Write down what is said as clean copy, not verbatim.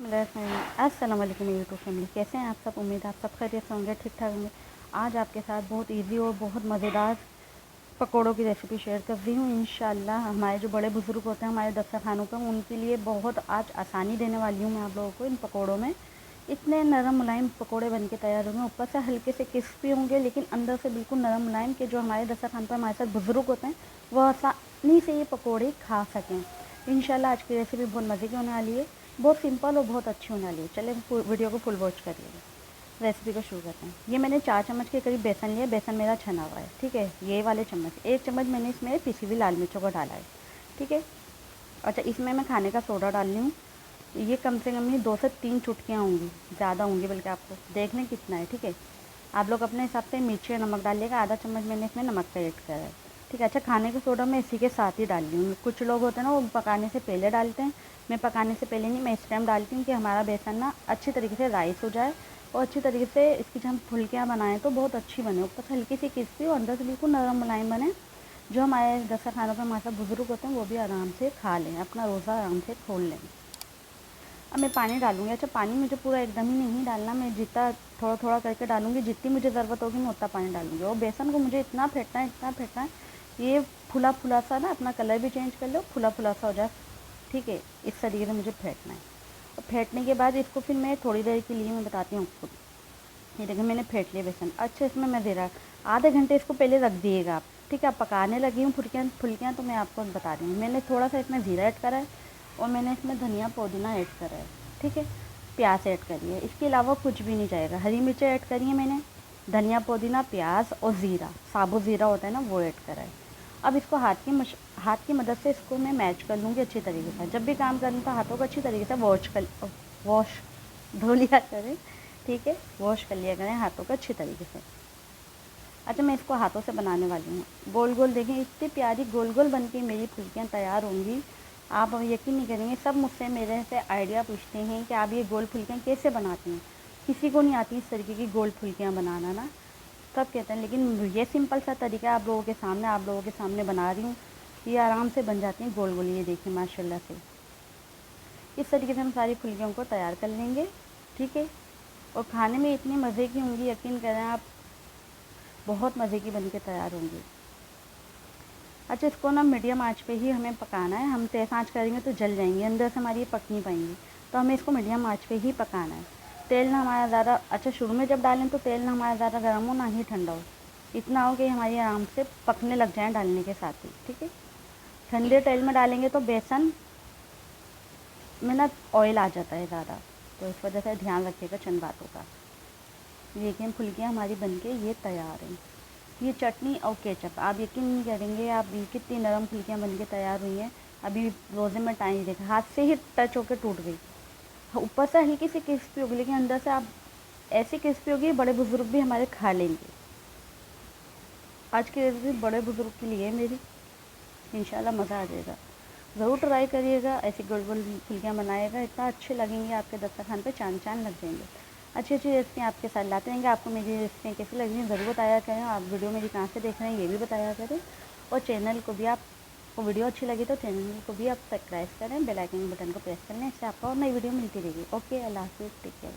अस्सलाम वालेकुम YouTube family, कैसे हैं आप सब। उम्मीद है आप सब खैरियत से होंगे, ठीक ठाक होंगे। आज आपके साथ बहुत इजी और बहुत मज़ेदार पकोड़ों की रेसिपी शेयर कर रही हूँ। इंशाल्लाह हमारे जो बड़े बुज़ुर्ग होते हैं हमारे दस्तरखानों पर, उनके लिए बहुत आज आसानी देने वाली हूँ मैं आप लोगों को। इन पकोड़ों में इतने नरम मुलायम पकोड़े बन के तैयार होंगे, ऊपर से हल्के से क्रिस्पी होंगे लेकिन अंदर से बिल्कुल नरम मुलायम, के जो हमारे दस्तरखान पर हमारे साथ बुज़ुर्ग होते हैं वो आसानी से ये पकोड़े खा सकें। इंशाल्लाह आज की रेसिपी बहुत मज़े की होने वाली है, बहुत सिंपल और बहुत अच्छी होने वाली है। चलें वीडियो को फुल वॉच करिएगा। रेसिपी को शुरू करते हैं। ये मैंने 4 चम्मच के करीब बेसन लिया। बेसन मेरा छना हुआ है, ठीक है। ये वाले चम्मच, 1 चम्मच मैंने इसमें पिसी हुई लाल मिर्चों को डाला है, ठीक है। अच्छा, इसमें मैं खाने का सोडा डाल रही हूँ। ये कम से कम 2 से 3 चुटकियाँ होंगी, ज़्यादा होंगी बल्कि, आपको देख लें कितना है, ठीक है। आप लोग अपने हिसाब से मिर्ची और नमक डालिएगा। आधा चम्मच मैंने इसमें नमक का ऐड करा है, ठीक है। अच्छा, खाने का सोडा मैं इसी के साथ ही डाल रही हूँ। कुछ लोग होते हैं ना, वो पकाने से पहले डालते हैं। मैं पकाने से पहले नहीं, मैं इस टाइम डालती हूँ कि हमारा बेसन ना अच्छी तरीके से राइस हो जाए और अच्छी तरीके से इसकी जब हम फुल्कियाँ बनाएं तो बहुत अच्छी बने, ऊपर से हल्की सी क्रिस्पी और अंदर से बिल्कुल नरम मुलायम बने, जो हमारे दस्तरखानों पर हमारे साथ बुज़ुर्ग होते हैं वो भी आराम से खा लें, अपना रोज़ा आराम से खोल लें। अब मैं पानी डालूँगी। अच्छा, पानी मुझे पूरा एकदम ही नहीं डालना, मैं जितना थोड़ा थोड़ा करके डालूँगी, जितनी मुझे ज़रूरत होगी मैं उतना पानी डालूँगी। और बेसन को मुझे इतना फेंटना है, इतना फेंटना है, ये फुला फुला सा ना अपना कलर भी चेंज कर लो, फुला फुला सा हो जाए, ठीक है। इस तरीके से मुझे फेंटना है। और फेंटने के बाद इसको फिर मैं थोड़ी देर के लिए मैं बताती हूँ आपको। ये देखिए मैंने फेंट लिया बेसन। अच्छा, इसमें मैं ज़रा आधे घंटे इसको पहले रख दिएगा आप, ठीक है। आप पकाने लगी हूँ फुल्कियाँ तो मैं आपको बता रही हूँ। मैंने थोड़ा सा इसमें ज़ीरा ऐड करा है और मैंने इसमें धनिया पुदीना ऐड करा है, ठीक है। प्याज ऐड करी है, इसके अलावा कुछ भी नहीं जाएगा। हरी मिर्चें ऐड करी है मैंने, धनिया पुदीना प्याज और ज़ीरा, साबुत ज़ीरा होता है ना, वो ऐड करा है। अब इसको हाथ की मदद से इसको मैं मैच कर लूँगी अच्छी तरीके से। जब भी काम करें तो हाथों को अच्छी तरीके से वॉश धो लिया करें, ठीक है। वॉश कर लिया करें हाथों को अच्छी तरीके से। अच्छा, मैं इसको हाथों से बनाने वाली हूँ। गोल गोल देखें, इतनी प्यारी गोल गोल बन के मेरी फुल्कियाँ तैयार होंगी, आप यकीन नहीं करेंगे। सब मुझसे मेरे से आइडिया पूछते हैं कि आप ये गोल फुल्कियाँ कैसे बनाती हैं। किसी को नहीं आती इस तरीके की गोल फुल्कियाँ बनाना ना, सब कहते हैं। लेकिन ये सिंपल सा तरीका आप लोगों के सामने बना रही हूँ, ये आराम से बन जाती हैं गोल गोल। ये देखिए माशाल्लाह से इस तरीके से हम सारी फुल्कियों को तैयार कर लेंगे, ठीक है। और खाने में इतनी मज़े की होंगी, यकीन करें आप, बहुत मज़े की बन के तैयार होंगी। अच्छा, इसको ना मीडियम आंच पे ही हमें पकाना है। हम तेज़ आंच करेंगे तो जल जाएंगी, अंदर से हमारी ये पक नहीं पाएंगी, तो हमें इसको मीडियम आंच पे ही पकाना है। तेल ना हमारा ज़्यादा, अच्छा शुरू में जब डालें तो तेल ना हमारा ज़्यादा गर्म हो ना ही ठंडा हो, इतना हो कि हमारी आराम से पकने लग जाए डालने के साथ ही, ठीक है। ठंडे तेल में डालेंगे तो बेसन में ना ऑयल आ जाता है ज़्यादा, तो इस वजह से ध्यान रखिएगा चंद बातों का। देखिए फुल्कियाँ हमारी बनके ये तैयार हैं। ये चटनी और केचप, आप यकीन नहीं करेंगे, आप ये कितनी नरम फुल्कियाँ बनके तैयार हुई हैं। अभी रोज़े में टाइम देखा, हाथ से ही टच होकर टूट गई। ऊपर से हल्की सी क्रिस्पी होगी लेकिन अंदर से आप ऐसी क्रिस्पी होगी बड़े बुज़ुर्ग भी हमारे खा लेंगे। आज की रेसिपी बड़े बुज़ुर्ग के लिए है मेरी, इंशाल्लाह मज़ा आ जाएगा। ज़रूर ट्राई करिएगा, ऐसी गोल गोल फुल्कियाँ बनाइएगा, इतना अच्छे लगेंगे आपके दस्तरखान पे, चांद चांद लग जाएंगे। अच्छी अच्छी रेसिपियाँ आपके साथ लाते रहेंगे। आपको मेरी रेसिपियाँ कैसी लगी हैं ज़रूर बताया करें। आप वीडियो मेरी कहाँ से देख रहे हैं ये भी बताया करें। और चैनल को भी, आपको वीडियो अच्छी लगी तो चैनल को भी आप सब्सक्राइब करें, बेल आइकन बटन को प्रेस कर लें, इससे आपको और नई वीडियो मिलती रहेगी। ओके, अल्लाह हाफिज़, टेक केयर।